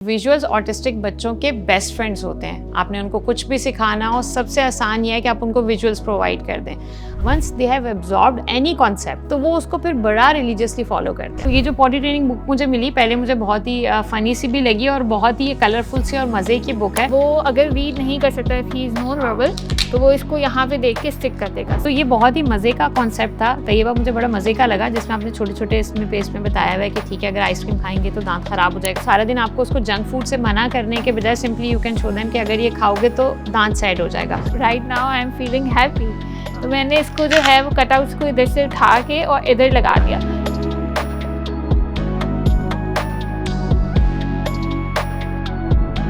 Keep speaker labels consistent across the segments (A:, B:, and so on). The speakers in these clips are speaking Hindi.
A: विजुअल्स ऑटिस्टिक बच्चों के बेस्ट फ्रेंड्स होते हैं। आपने उनको कुछ भी सिखाना हो, सबसे आसान ये है कि आप उनको विजुअल्स प्रोवाइड कर दें। Once they have absorbed any concept तो वो उसको फिर बड़ा रिलीजियसली फॉलो करते हैं। तो ये जो पॉटी ट्रेनिंग बुक मुझे मिली, पहले मुझे बहुत ही फनी सी भी लगी और बहुत ही कलरफुल सी और मज़े की बुक है।
B: वो अगर रीड नहीं कर सकता है, ही इज़ नॉन वर्बल, तो वो इसको यहाँ पे देख के स्टिक कर देगा।
A: तो ये बहुत ही मज़े का कॉन्सेप्ट था। तैयबा मुझे बड़ा मज़े का लगा, जिसमें आपने छोटे छोटे इसमें पेज में बताया हुआ है कि ठीक है, अगर आइसक्रीम खाएंगे तो दांत खराब हो जाएगा। सारा दिन आपको उसको जंक फूड से मना करने के बजाय simply you can show them कि अगर ये खाओगे तो दांत सेट हो जाएगा।
B: Right now I am feeling happy. तो मैंने इसको जो है वो कटआउट्स को इधर से उठा के और इधर लगा दिया।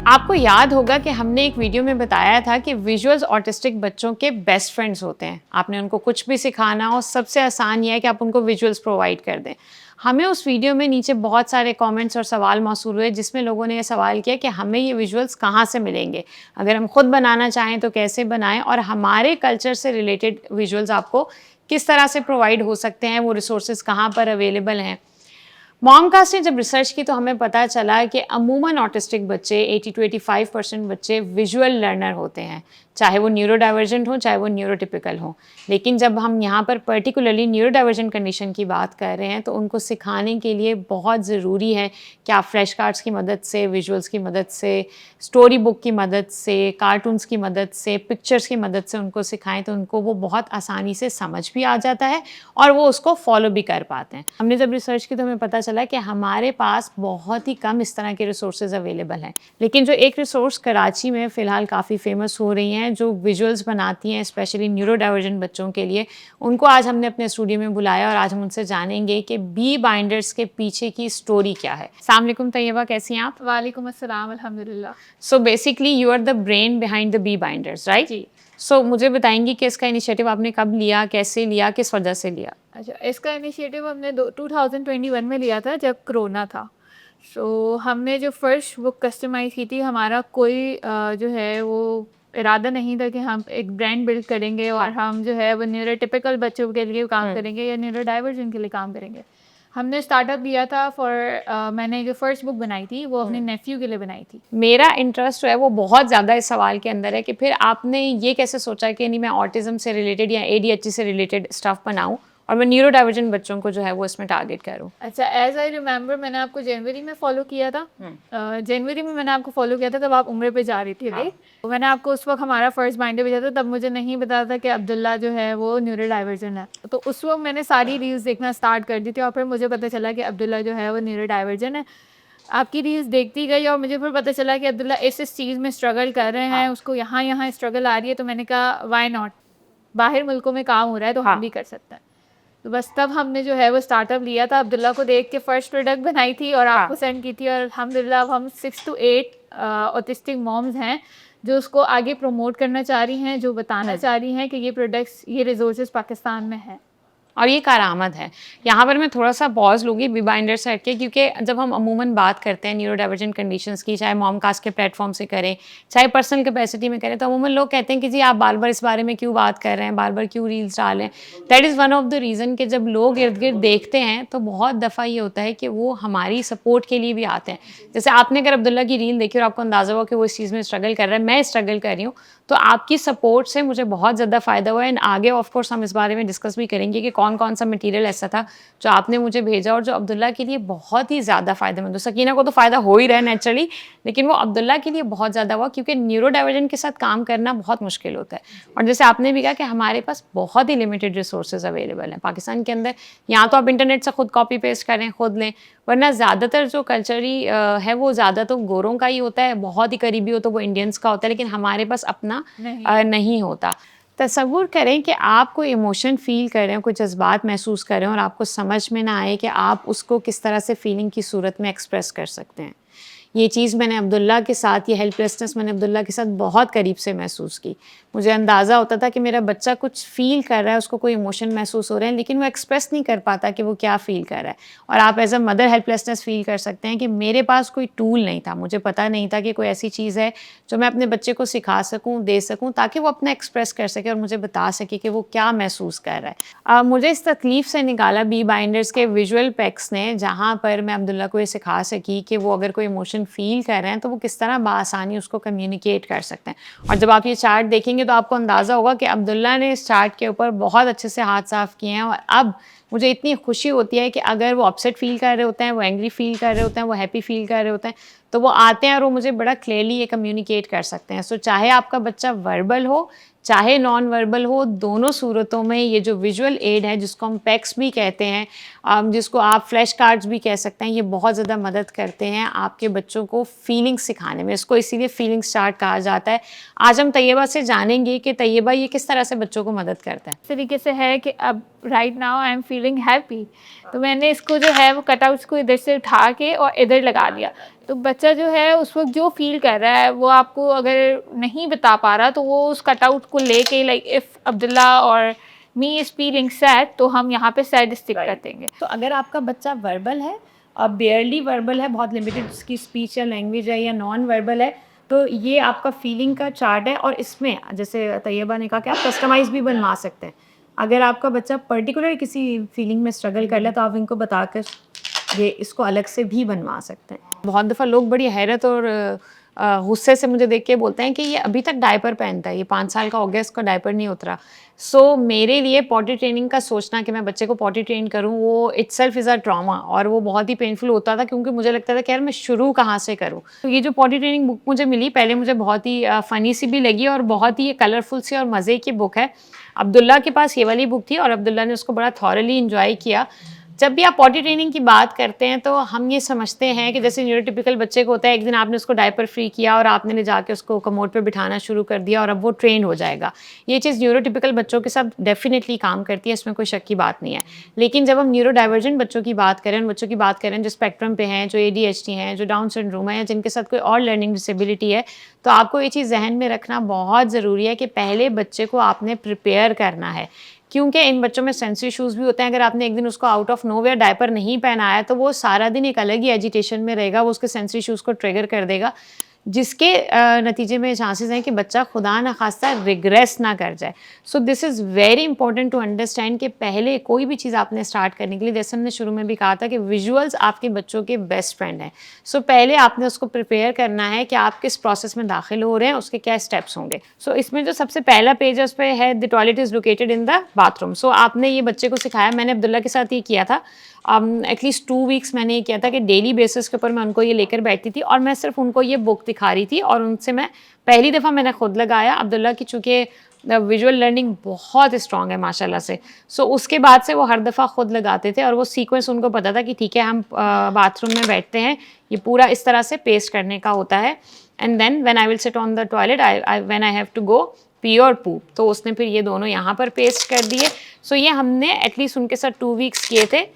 A: आपको याद होगा कि हमने एक वीडियो में बताया था कि विजुअल्स ऑटिस्टिक बच्चों के बेस्ट फ्रेंड्स होते हैं। आपने उनको कुछ भी सिखाना हो, सबसे आसान ये है कि आप उनको विजुअल्स प्रोवाइड कर दें। हमें उस वीडियो में नीचे बहुत सारे कमेंट्स और सवाल मौसूल हुए, जिसमें लोगों ने ये सवाल किया कि हमें ये विजुअल्स कहाँ से मिलेंगे, अगर हम खुद बनाना चाहें तो कैसे बनाएं, और हमारे कल्चर से रिलेटेड विजुअल्स आपको किस तरह से प्रोवाइड हो सकते हैं, वो रिसोर्सेज कहाँ पर अवेलेबल हैं। मॉमकास्ट ने जब रिसर्च की तो हमें पता चला कि अमूमन ऑटिस्टिक बच्चे 80 to 85% बच्चे विजुअल लर्नर होते हैं, चाहे वो न्यूरो डाइवर्जेंट हो चाहे वो न्यूरोटिपिकल हो। लेकिन जब हम यहाँ पर पर्टिकुलरली न्यूरो डाइवर्जेंट कंडीशन की बात कर रहे हैं तो उनको सिखाने के लिए बहुत ज़रूरी है कि आप फ्लैश कार्ड्स की मदद से, विजुअल्स की मदद से, स्टोरी बुक की मदद से, कार्टून्स की मदद से, पिक्चर्स की मदद से उनको सिखाएं, तो उनको वो बहुत आसानी से समझ भी आ जाता है और वो उसको फॉलो भी कर पाते हैं। हमने जब रिसर्च की तो हमें पता चला कि हमारे पास बहुत ही कम इस तरह के रिसोर्सेज अवेलेबल हैं। लेकिन जो एक रिसोर्स कराची में फ़िलहाल काफ़ी फेमस हो रही हैं, जो विजुअल्स बनाती हैं स्पेशली न्यूरो डाइवर्जेंट बच्चों के लिए, उनको आज हमने अपने स्टूडियो में बुलाया और आज हम उनसे जानेंगे कि बी बाइंडर्स के पीछे की स्टोरी क्या है। अस्सलाम वालेकुम तैयबा, कैसी हैं आप?
B: वालेकुम अस्सलाम, अल्हम्दुलिल्लाह।
A: So basically you are the brain behind the B binders, right?
B: जी।
A: सो मुझे बताएंगी कि इसका इनिशिएटिव आपने कब लिया, कैसे लिया, किस वजह से लिया?
B: अच्छा, इसका इनिशिएटिव हमने 2021 में लिया था जब कोरोना था। सो हमने जो फर्स्ट बुक कस्टमाइज़ की थी, हमारा कोई जो है वो इरादा नहीं था कि हम एक ब्रांड बिल्ड करेंगे और हम जो है वो न्यूरोटिपिकल बच्चों के लिए काम करेंगे या न्यूरो डाइवर्जेंट के लिए काम करेंगे। हमने स्टार्टअप लिया था मैंने जो फर्स्ट बुक बनाई थी वो अपने नेफ्यू के लिए बनाई थी।
A: मेरा इंटरेस्ट जो है वो बहुत ज़्यादा इस सवाल के अंदर है कि फिर आपने ये कैसे सोचा कि नहीं, मैं ऑटिज़म से रिलेटेड या ADHD से रिलेटेड स्टफ बनाऊं और मैं न्यूरो डाइवर्जेंट बच्चों को जो है वो इसमें टारगेट करूं।
B: अच्छा, एज आई रिमेंबर मैंने आपको जनवरी में फॉलो किया था। जनवरी में मैंने आपको फॉलो किया था, तब आप उम्र पे जा रही थी अभी। तो मैंने आपको उस वक्त हमारा फर्स्ट बाइंडर भेजा था, तब मुझे नहीं पता था कि अब्दुल्ला जो है वो न्यूरो डाइवर्जेंट है। तो उस वक्त मैंने सारी रील्स देखना स्टार्ट कर दी थी और फिर मुझे पता चला कि अब्दुल्ला जो है वो न्यूरो डाइवर्जेंट है। आपकी रील्स देखती गई और मुझे फिर पता चला कि अब्दुल्ला इस चीज़ में स्ट्रगल कर रहे हैं, उसको यहाँ स्ट्रगल आ रही है। तो मैंने कहा वाई नॉट, बाहर मुल्कों में काम हो रहा है तो हम भी कर सकते हैं। तो बस तब हमने जो है वो स्टार्टअप लिया था। अब्दुल्ला को देख के फर्स्ट प्रोडक्ट बनाई थी और आपको सेंड की थी, और अल्हम्दुलिल्लाह अब हम 6 to 8 ऑटिस्टिक मॉम्स हैं जो उसको आगे प्रमोट करना चाह रही हैं, जो बताना चाह रही हैं कि ये प्रोडक्ट्स, ये रिसोर्सेज पाकिस्तान में है
A: और ये कारआमद है। यहाँ पर मैं थोड़ा सा पॉज लूँगी बी बाइंडर से हट के, क्योंकि जब हम अमूमन बात करते हैं न्यूरो डाइवर्जेंट कंडीशंस की, चाहे मॉमकास्ट के प्लेटफॉर्म से करें चाहे पर्सनल कैपेसिटी में करें, तो अमूमन लोग कहते हैं कि जी आप बार बार इस बारे में क्यों बात कर रहे हैं, बार बार क्यों रील्स डाल रहे हैं। That is one of the reason कि जब लोग इर्द गिर्द देखते हैं तो बहुत दफ़ा ये होता है कि वो हमारी सपोर्ट के लिए भी आते हैं। जैसे आपने अगर अब्दुल्ला की रील देखी और आपको अंदाज़ा हुआ कि वो इस चीज़ में स्ट्रगल कर रहा है, मैं स्ट्रगल कर रही हूँ, तो आपकी सपोर्ट से मुझे बहुत ज़्यादा फ़ायदा हुआ है। एंड आगे ऑफकोर्स हम इस बारे में डिस्कस भी करेंगे कि कौन कौन सा मटीरियल ऐसा था जो आपने मुझे भेजा और जो अब्दुल्ला के लिए बहुत ही ज़्यादा फ़ायदेमंद हो। सकीना को तो फ़ायदा हो ही रहा है नेचुरली, लेकिन वो अब्दुल्ला के लिए बहुत ज़्यादा हुआ, क्योंकि न्यूरो डाइवर्जेंट के साथ काम करना बहुत मुश्किल होता है। और जैसे आपने भी कहा कि हमारे पास बहुत ही लिमिटेड रिसोर्सेज अवेलेबल हैं पाकिस्तान के अंदर। यहाँ तो आप इंटरनेट से खुद कॉपी पेस्ट करें, खुद लें, वरना ज़्यादातर जो कल्चरी है वो ज़्यादा तो गोरों का ही होता है, बहुत ही करीबी हो तो वो इंडियंस का होता है, लेकिन हमारे पास अपना नहीं होता। तसव्वुर करें कि आप कोई इमोशन फील कर रहे हो, कोई जज्बात महसूस कर रहे हो और आपको समझ में ना आए कि आप उसको किस तरह से फीलिंग की सूरत में एक्सप्रेस कर सकते हैं। ये चीज़ मैंने अब्दुल्ला के साथ, ये हेल्पलेसनेस मैंने अब्दुल्ला के साथ बहुत करीब से महसूस की। मुझे अंदाज़ा होता था कि मेरा बच्चा कुछ फ़ील कर रहा है, उसको कोई इमोशन महसूस हो रहे हैं, लेकिन वो एक्सप्रेस नहीं कर पाता कि वो क्या फ़ील कर रहा है। और आप as a mother helplessness feel कर सकते हैं कि मेरे पास कोई टूल नहीं था, मुझे पता नहीं था कि कोई ऐसी चीज़ है जो मैं अपने बच्चे को सिखा सकूँ, दे सकूँ, ताकि वो अपना एक्सप्रेस कर सके और मुझे बता सके कि वो क्या महसूस कर रहा है। मुझे इस तकलीफ़ से निकाला बी बाइंडर्स के विजुअल पैक्स ने, जहाँ पर मैं अब्दुल्ला को ये सिखा सकी कि वो अगर कोई इमोशन इमोशन फील कर रहे हैं तो वो किस तरह बआसानी उसको कम्युनिकेट कर सकते हैं। और जब आप ये चार्ट देखेंगे तो आपको अंदाज़ा होगा कि अब्दुल्ला ने इस चार्ट के ऊपर बहुत अच्छे से हाथ साफ किए हैं। और अब मुझे इतनी खुशी होती है कि अगर वो अपसेट फील कर रहे होते हैं, वो एंग्री फील कर रहे होते हैं, वो हैप्पी फील कर रहे होते हैं, तो वो आते हैं और वो मुझे बड़ा क्लियरली ये कम्युनिकेट कर सकते हैं। सो चाहे आपका बच्चा वर्बल हो चाहे नॉन वर्बल हो, दोनों सूरतों में ये जो विजुअल एड है जिसको हम पैक्स भी कहते हैं, जिसको आप फ्लैश कार्ड्स भी कह सकते हैं, ये बहुत ज़्यादा मदद करते हैं आपके बच्चों को फीलिंग्स सिखाने में। इसको इसीलिए फीलिंग्स चार्ट कहा जाता है। आज हम तैयबा से जानेंगे कि तैयबा ये किस तरह से बच्चों को मदद करता है।
B: इस तरीके से है कि अब right now I am feeling happy, तो मैंने इसको जो है वो कटआउट्स को इधर से उठा के और इधर लगा दिया। तो बच्चा जो है उस वक्त जो फील कर रहा है वो आपको अगर नहीं बता पा रहा तो वो उस कटआउट को लेके लाइक इफ़ अब्दुल्ला और मी इज़ फीलिंग सैड तो हम यहाँ पे सैड स्टिक कर देंगे।
A: तो अगर आपका बच्चा वर्बल है और बेयरली वर्बल है, बहुत लिमिटेड उसकी स्पीच या लैंग्वेज है, या नॉन वर्बल है, तो ये आपका फीलिंग का चार्ट है। और इसमें जैसे तैयबा ने कहा कि आप कस्टमाइज भी बनवा सकते हैं। अगर आपका बच्चा पर्टिकुलर किसी फीलिंग में स्ट्रगल कर ले तो आप इनको बताकर ये इसको अलग से भी बनवा सकते हैं। बहुत दफ़ा लोग बड़ी हैरत और गुस्से से मुझे देख के बोलते हैं कि ये अभी तक डायपर पहनता है, ये 5 साल का हो गया, इसका डायपर नहीं उतरा। सो मेरे लिए पॉटी ट्रेनिंग का सोचना कि मैं बच्चे को पॉटी ट्रेन करूँ, वो इटसेल्फ इज़ अ ट्रॉमा, और वो बहुत ही पेनफुल होता था क्योंकि मुझे लगता था कि यार मैं शुरू कहाँ से करूँ। तो ये जो पॉटी ट्रेनिंग बुक मुझे मिली, पहले मुझे बहुत ही फ़नी सी भी लगी और बहुत ही कलरफुल सी और मज़े की बुक है। अब्दुल्ला के पास ये वाली बुक थी और अब्दुल्ला ने उसको बड़ा थॉरली इंजॉय किया। जब भी आप पॉटी ट्रेनिंग की बात करते हैं तो हम ये समझते हैं कि जैसे न्यूरोटिपिकल बच्चे को होता है, एक दिन आपने उसको डायपर फ्री किया और आपने ले जाके उसको कमोड पे बिठाना शुरू कर दिया और अब वो ट्रेन हो जाएगा। ये चीज़ न्यूरोटिपिकल बच्चों के साथ डेफिनेटली काम करती है, इसमें कोई शक की बात नहीं है। लेकिन जब हम न्यूरो डाइवर्जेंट बच्चों की बात करें, बच्चों की बात करें जो स्पेक्ट्रम पे हैं, जो ADHD हैं, जो डाउन सिंड्रोम है, या जिनके साथ कोई और लर्निंग डिसेबिलिटी है, तो आपको ये चीज़ जहन में रखना बहुत ज़रूरी है कि पहले बच्चे को आपने प्रिपेयर करना है, क्योंकि इन बच्चों में सेंसरी इश्यूज़ भी होते हैं। अगर आपने एक दिन उसको आउट ऑफ नोवेयर डायपर नहीं पहनाया तो वो सारा दिन एक अलग ही एजिटेशन में रहेगा, वो उसके सेंसरी इश्यूज़ को ट्रिगर कर देगा, जिसके नतीजे में चांसेस हैं कि बच्चा खुदा न खास्ता रिग्रेस ना कर जाए। So this is very important to understand कि पहले कोई भी चीज़ आपने स्टार्ट करने के लिए, जैसे हमने शुरू में भी कहा था कि विजुअल्स आपके बच्चों के बेस्ट फ्रेंड हैं। सो पहले आपने उसको प्रिपेयर करना है कि आप किस प्रोसेस में दाखिल हो रहे हैं, उसके क्या स्टेप्स होंगे। सो इसमें जो सबसे पहला पेज है उस पर है the toilet is located in the bathroom. So आपने ये बच्चे को सिखाया, मैंने अब्दुल्ला के साथ ये किया था। एटलीस्ट 2 वीक्स मैंने ये किया था कि डेली बेसिस के ऊपर मैं उनको ये लेकर बैठती थी और मैं सिर्फ उनको ये बुक दिखा रही थी और उनसे मैं पहली दफ़ा मैंने खुद लगाया। अब्दुल्ला की चूँकि विजुअल लर्निंग बहुत स्ट्रॉन्ग है माशाल्लाह से, सो उसके बाद से वो हर दफ़ा खुद लगाते थे और वो सीक्वेंस उनको पता था कि ठीक है हम बाथरूम में बैठते हैं, ये पूरा इस तरह से पेस्ट करने का होता है। And then when I will sit on the toilet when I have to go pee और पूप, तो उसने फिर ये दोनों यहाँ पर पेस्ट कर दिए। सो ये हमने एटलीस्ट उनके साथ 2 वीक्स किए थे।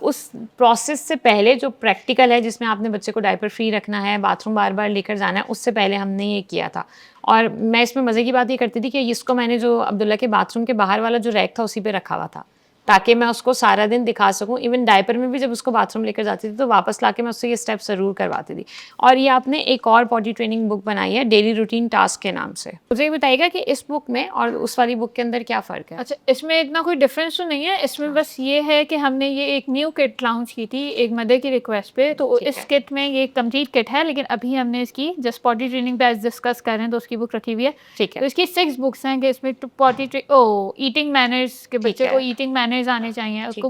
A: उस प्रोसेस से पहले जो प्रैक्टिकल है जिसमें आपने बच्चे को डायपर फ्री रखना है, बाथरूम बार बार लेकर जाना है, उससे पहले हमने ये किया था। और मैं इसमें मज़े की बात ये करती थी कि इसको मैंने जो अब्दुल्ला के बाथरूम के बाहर वाला जो रैक था उसी पे रखा हुआ था ताकि मैं उसको सारा दिन दिखा सकूं। इवन डायपर में भी जब उसको बाथरूम लेकर जाती थी तो वापस लाके मैं उससे ये स्टेप ज़रूर करवाती थी। और ये आपने एक और पॉटी ट्रेनिंग बुक बनाई है डेली रूटीन टास्क के नाम से। मुझे ये बताइएगा कि इस बुक में और उस वाली बुक के अंदर क्या फ़र्क है?
B: अच्छा, इसमें इतना कोई डिफरेंस तो नहीं है, इसमें बस ये है कि हमने ये एक न्यू किट लॉन्च की थी एक मदर की रिक्वेस्ट पे, तो इस किट में ये कंप्लीट किट है, लेकिन अभी हमने इसकी जस्ट पॉटी ट्रेनिंग पे आज डिस्कस कर रहे हैं तो उसकी बुक रखी हुई है।
A: ठीक है।
B: तो इसकी 6 बुक्स हैं कि इसमें ईटिंग मैनर्स के बच्चे को ईटिंग मैनर्स आने चाहिए, उसको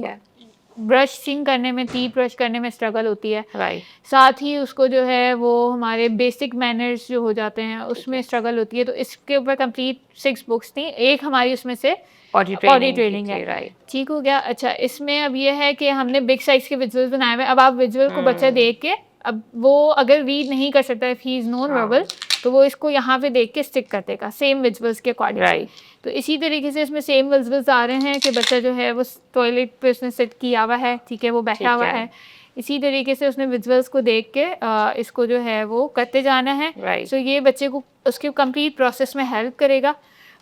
B: ब्रशिंग करने में, टीथ ब्रश करने में स्ट्रगल होती है,
A: राइट।
B: साथ ही उसको जो है वो हमारे बेसिक मैनर्स जो हो जाते हैं उसमें स्ट्रगल होती है। तो इसके ऊपर कंप्लीट 6 बुक्स थी, एक हमारी उसमें से
A: पॉटी
B: ट्रेनिंग है।
A: राइट,
B: ठीक हो गया। अच्छा, इसमें अब ये है कि हमने बिग साइज के विजुअल्स बनाए हुए हैं। अब आप विजुअल को बच्चा देख के, अब वो अगर रीड नहीं कर सकता है, ही इज नॉन वर्बल, तो वो इसको यहाँ पे देख के स्टिक कर देगा सेम विजुअल्स के अकॉर्डिंग।
A: राइट।
B: तो इसी तरीके से इसमें सेम विजुअल्स आ रहे हैं कि बच्चा जो है वो टॉयलेट पे उसने सिट किया हुआ है, ठीक है, वो बैठा हुआ है, इसी तरीके से उसने विजुअल्स को देख के इसको जो है वो करते जाना है।
A: Right.
B: सो ये बच्चे को उसके कंप्लीट प्रोसेस में हेल्प करेगा।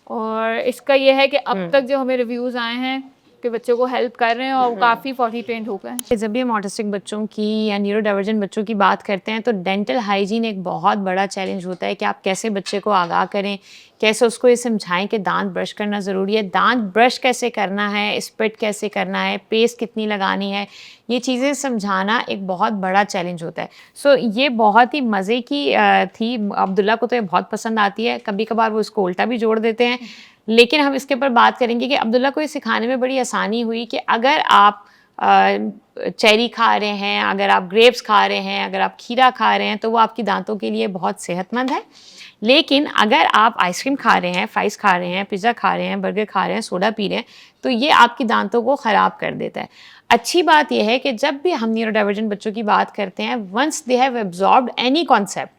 B: और इसका ये है कि अब तक जो हमें रिव्यूज़ आए हैं के बच्चों को हेल्प कर रहे हैं और काफ़ी पॉटी ट्रेंड हो गए हैं।
A: जब भी हम ऑटिस्टिक बच्चों की या न्यूरो डाइवर्जेंट बच्चों की बात करते हैं तो डेंटल हाइजीन एक बहुत बड़ा चैलेंज होता है कि आप कैसे बच्चे को आगाह करें, कैसे उसको ये समझाएं कि दांत ब्रश करना ज़रूरी है, दांत ब्रश कैसे करना है, स्पिट कैसे करना है, पेस्ट कितनी लगानी है, ये चीज़ें समझाना एक बहुत बड़ा चैलेंज होता है। सो ये बहुत ही मज़े की थी। अब्दुल्ला को तो ये बहुत पसंद आती है, कभी कभार वो इसको उल्टा भी जोड़ देते हैं, लेकिन हम इसके ऊपर बात करेंगे कि अब्दुल्ला को ये सिखाने में बड़ी आसानी हुई कि अगर आप चेरी खा रहे हैं, अगर आप ग्रेप्स खा रहे हैं, अगर आप खीरा खा रहे हैं तो वो आपकी दांतों के लिए बहुत सेहतमंद है। लेकिन अगर आप आइसक्रीम खा रहे हैं, फ्राइज़ खा रहे हैं, पिज़्ज़ा खा रहे हैं, बर्गर खा रहे हैं, सोडा पी रहे हैं, तो ये आपकी दांतों को ख़राब कर देता है। अच्छी बात यह है कि जब भी हम न्यूरो डाइवर्जेंट बच्चों की बात करते हैं, once they have absorbed any concept,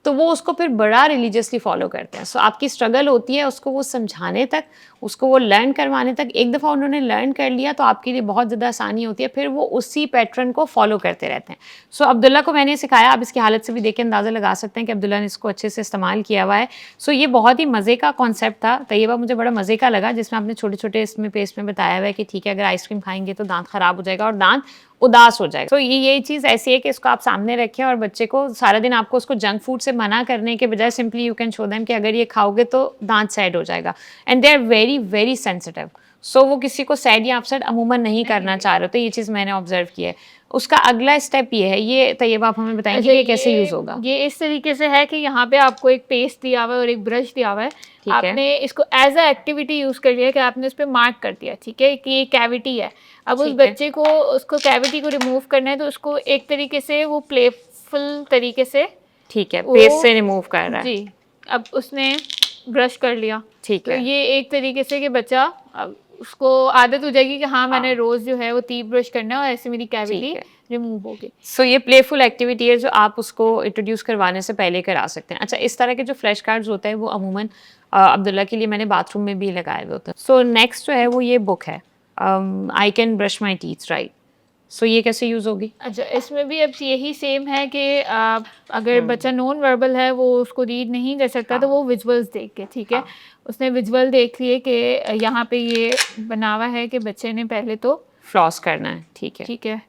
A: तो वो उसको फिर बड़ा रिलीजियसली फॉलो करते हैं। सो आपकी स्ट्रगल होती है उसको वो समझाने तक, उसको वो लर्न करवाने तक। एक दफ़ा उन्होंने लर्न कर लिया तो आपके लिए बहुत ज़्यादा आसानी होती है, फिर वो उसी पैटर्न को फॉलो करते रहते हैं। सो अब्दुल्ला को मैंने सिखाया, आप इसकी हालत से भी देख के अंदाज़ा लगा सकते हैं कि अब्दुल्ला ने इसको अच्छे से इस्तेमाल किया हुआ है। सो ये बहुत ही मज़े का कॉन्सेप्ट था। तैयबा मुझे बड़ा मज़े का लगा, जिसमें आपने छोटे छोटे इसमें पेस्ट में बताया हुआ है कि ठीक है, अगर आइसक्रीम खाएंगे तो दांत ख़राब हो जाएगा और दांत उदास हो जाएगा। तो ये चीज़ ऐसी है कि इसको आप सामने रखें और बच्चे को सारा दिन आपको उसको जंक फूड से मना करने के बजाय simply you can show them कि अगर ये खाओगे तो दांत सैड हो जाएगा, and they are very very sensitive. So वो किसी को सैड या अपसेट अमूमन नहीं करना चाह रहे, तो ये चीज़ मैंने ऑब्जर्व की है। उसका अगला स्टेप ये है, ये तैयबा आप हमें बताएंगे कि कैसे यूज़ होगा।
B: ये इस तरीके से है कि यहाँ पे आपको एक पेस्ट दिया हुआ है और एक ब्रश दिया हुआ है। आपने इसको एज अ एक्टिविटी यूज़ कर लिया कि आपने उस पर मार्क कर दिया, ठीक है, कि ये कैविटी है। अब उस बच्चे को उसको कैविटी को रिमूव करना है, तो उसको एक तरीके से वो प्लेफुल तरीके से,
A: ठीक है, पेस्ट से रिमूव कर रहा है
B: जी। अब उसने ब्रश कर लिया,
A: ठीक है,
B: तो ये एक तरीके से कि बच्चा अब उसको आदत हो जाएगी कि हाँ मैंने रोज़ जो है वो टीथ ब्रश करना है और ऐसे मेरी कैविटी रिमूव होगी।
A: सो ये प्लेफुल एक्टिविटी है जो आप उसको इंट्रोड्यूस करवाने से पहले करा सकते हैं। अच्छा, इस तरह के जो फ्लैश कार्ड्स होते हैं वो अमूमन अब्दुल्ला के लिए मैंने बाथरूम में भी लगाए हुए होते हैं। सो नेक्स्ट जो है वो ये बुक है, I can brush my teeth right. So ये कैसे यूज़ होगी?
B: अच्छा, इसमें भी अब यही सेम है कि अगर बच्चा नॉन वर्बल है, वो उसको रीड नहीं कर सकता, तो वो विजुअल्स देख के, ठीक है, उसने विजुअल देख लिए कि यहाँ पे ये बना हुआ है कि बच्चे ने पहले तो
A: फ्लॉस करना है, ठीक है,
B: ठीक है।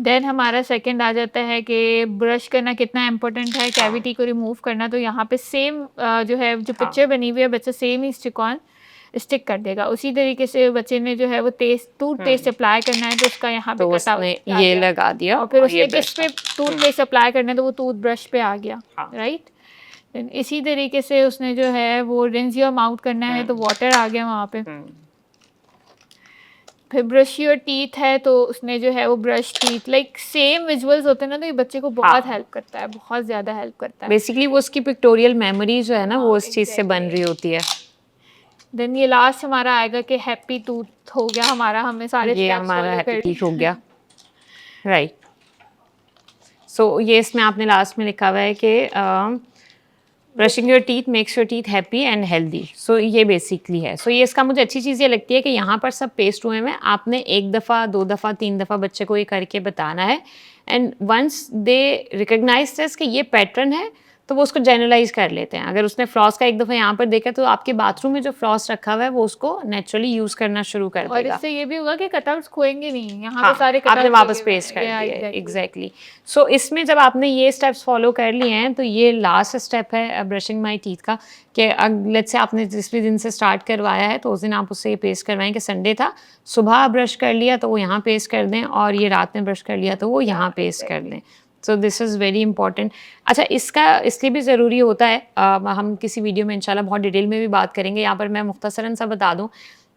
B: देन हमारा सेकंड आ जाता है कि ब्रश करना कितना इंपॉर्टेंट है, कैविटी को रिमूव करना। तो यहाँ पे सेम जो है जो पिक्चर बनी हुई है, बच्चा सेम ही स्टिक कर देगा। उसी तरीके से बच्चे ने जो है वो टूथपेस्ट अप्लाई करना है, तो उसका यहाँ पे
A: तो उसने ये लगा दिया
B: और फिर उसने जिस पे टूथपेस्ट अप्लाई करना है तो वो टूथ ब्रश पे आ गया, राइट। इसी तरीके से उसने जो है वो रिंस योर माउथ करना है, तो वाटर आ गया वहाँ पे। फिर ब्रश योर टीथ है, तो उसने जो है वो brush teeth, like same visuals होते हैं ना, तो ये बच्चे को बहुत हेल्प करता है, बहुत ज़्यादा हेल्प करता है।
A: बेसिकली वो उसकी पिक्टोरियल मेमोरी जो है ना वो उस चीज़ से बन रही होती है।
B: देन ये लास्ट हमारा आएगा कि हैप्पी टूथ हो गया हमारा, हमें सारे
A: ये हमारा हैप्पी टीथ हो गया, राइट। सो ये इसमें आपने लास्ट में लिखा हुआ है कि brushing your teeth makes your teeth happy and healthy. So ये बेसिकली है। सो ये इसका मुझे अच्छी चीज़ ये लगती है कि यहाँ पर सब पेस्ट हुए हैं, आपने 1 दफ़ा 2 दफ़ा 3 दफ़ा बच्चे को ये करके बताना है, and once they recognise this कि ये पैटर्न है तो वो उसको जनरलाइज कर लेते हैं। अगर उसने फ्लॉस का 1 दफ़ा यहाँ पर देखा तो आपके बाथरूम में जो फ्लॉस रखा हुआ है वो उसको नेचुरली यूज़ करना शुरू कर देगा।
B: और इससे ये भी होगा कि कटआउट्स खोएंगे नहीं, यहाँ पे सारे कटआउट्स
A: आपने वापस पेस्ट कर दिया, एग्जैक्टली। सो इसमें जब आपने ये स्टेप्स फॉलो कर लिए हैं तो ये लास्ट स्टेप है ब्रशिंग माई टीथ का, कि लेट्स से आपने जिस भी दिन से स्टार्ट करवाया है तो उस दिन आप उससे ये पेस्ट करवाएं कि संडे था, सुबह ब्रश कर लिया तो वो यहाँ पेस्ट कर दें, और ये रात में ब्रश कर लिया तो वो यहाँ पेस्ट कर दें। सो दिस इज़ वेरी इंपॉर्टेंट। अच्छा, इसका इसलिए भी ज़रूरी होता है, हम किसी वीडियो में इंशाल्लाह बहुत डिटेल में भी बात करेंगे, यहाँ पर मैं मुख्तसरन सा बता दूँ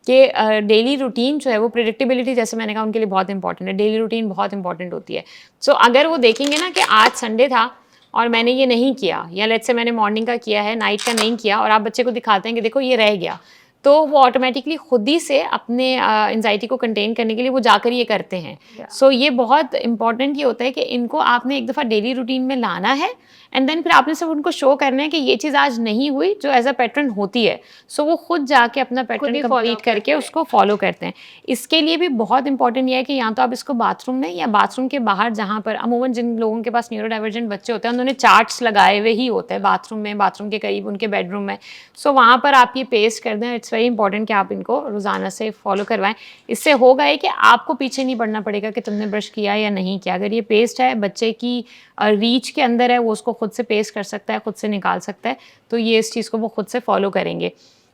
A: कि डेली रूटीन जो है वो प्रेडिक्टेबिलिटी, जैसे मैंने कहा, उनके लिए बहुत इंपॉर्टेंट है। डेली रूटीन बहुत इंपॉर्टेंट होती है। सो अगर वो देखेंगे ना कि आज संडे था और मैंने ये नहीं किया, या लेट्स से मैंने मॉर्निंग का किया है, नाइट का नहीं किया, और आप बच्चे को दिखाते हैं कि देखो ये रह गया, तो वो ऑटोमेटिकली खुद ही से अपने एंजाइटी को कंटेन करने के लिए वो जाकर ये करते हैं। सो ये बहुत इंपॉर्टेंट ये होता है कि इनको आपने एक दफ़ा डेली रूटीन में लाना है, एंड देन फिर आपने सब उनको शो करना है कि ये चीज़ आज नहीं हुई जो एज अ पैटर्न होती है। सो वो खुद जाके अपना पैटर्न कंप्लीट करके उसको फॉलो करते हैं। इसके लिए भी बहुत इंपॉर्टेंट ये है कि या तो आप इसको बाथरूम में या बाथरूम के बाहर, जहाँ पर अमूमन जिन लोगों के पास न्यूरो डाइवर्जेंट बच्चे होते हैं उन्होंने चार्ट्स लगाए हुए ही होते हैं बाथरूम में, बाथरूम के करीब उनके बेडरूम में, सो वहाँ पर आप ये पेस्ट कर दें। इट्स इट्स वेरी इंपॉर्टेंट कि आप इनको रोज़ाना से फॉलो करवाएं। इससे होगा ये कि आपको पीछे नहीं पड़ना पड़ेगा कि तुमने ब्रश किया या नहीं किया। अगर ये पेस्ट है बच्चे की रीच के अंदर है, वो उसको खुद से पेस्ट कर सकता है, खुद से निकाल सकता है, तो ये इस चीज़ को वो खुद से फॉलो करेंगे।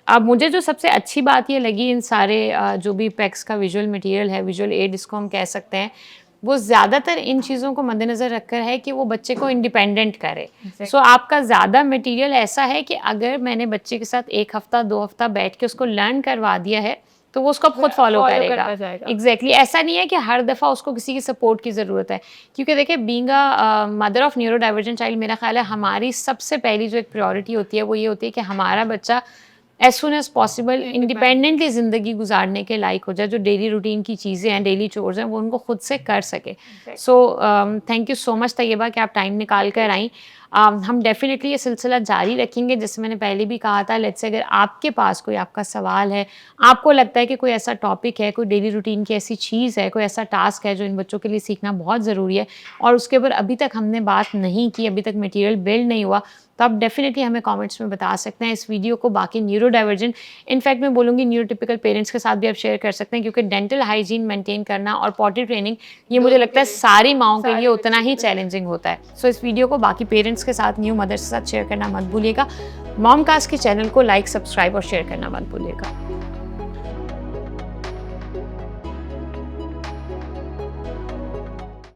A: अब मुझे जो सबसे अच्छी बात ये लगी इन सारे जो भी पैक्स का विजुअल मटेरियल है, विजुअल एड जिसको हम कह सकते हैं, वो ज़्यादातर इन चीज़ों को मद्देनज़र रखकर है कि वो बच्चे को इंडिपेंडेंट करे। सो आपका ज़्यादा मटेरियल ऐसा है कि अगर मैंने बच्चे के साथ 1 हफ़्ता 2 हफ़्ता बैठ के उसको लर्न करवा दिया है, तो वो उसको खुद फॉलो करेगा। एग्जैक्टली ऐसा नहीं है कि हर दफ़ा उसको किसी की सपोर्ट की ज़रूरत है, क्योंकि देखिए being a mother of neuro divergent child, मेरा ख्याल है हमारी सबसे पहली जो एक प्रायोरिटी होती है वो ये होती है कि हमारा बच्चा as soon as possible independently ज़िंदगी गुजारने के लायक हो जाए। जो डेली रूटीन की चीज़ें हैं, डेली चोर्स हैं, वो उनको खुद से कर सके। So thank you so much Tayyaba कि आप टाइम निकाल कर आई। हम डेफिनेटली ये सिलसिला जारी रखेंगे। जैसे मैंने पहले भी कहा था, लेट्स से अगर आपके पास कोई आपका सवाल है, आपको लगता है कि कोई ऐसा टॉपिक है, कोई डेली रूटीन की ऐसी चीज़ है, कोई ऐसा टास्क है जो इन बच्चों के लिए सीखना बहुत ज़रूरी है और उसके ऊपर अभी तक हमने बात नहीं की, अभी तक मटेरियल बिल्ड नहीं हुआ, तो आप डेफिनेटली हमें कमेंट्स में बता सकते हैं। इस वीडियो को बाकी न्यूरो डाइवर्जेंट, इनफैक्ट मैं बोलूँगी न्यूरोटिपिकल पेरेंट्स के साथ भी आप शेयर कर सकते हैं, क्योंकि डेंटल हाइजीन मेंटेन करना और पॉटी ट्रेनिंग, ये मुझे लगता है सारी माओं के लिए उतना ही चैलेंजिंग होता है। सो इस वीडियो को बाकी पेरेंट्स के साथ, न्यू मदर्स के साथ शेयर करना मत भूलिएगा। मॉमकास्ट के चैनल को लाइक, सब्सक्राइब और शेयर करना मत भूलिएगा।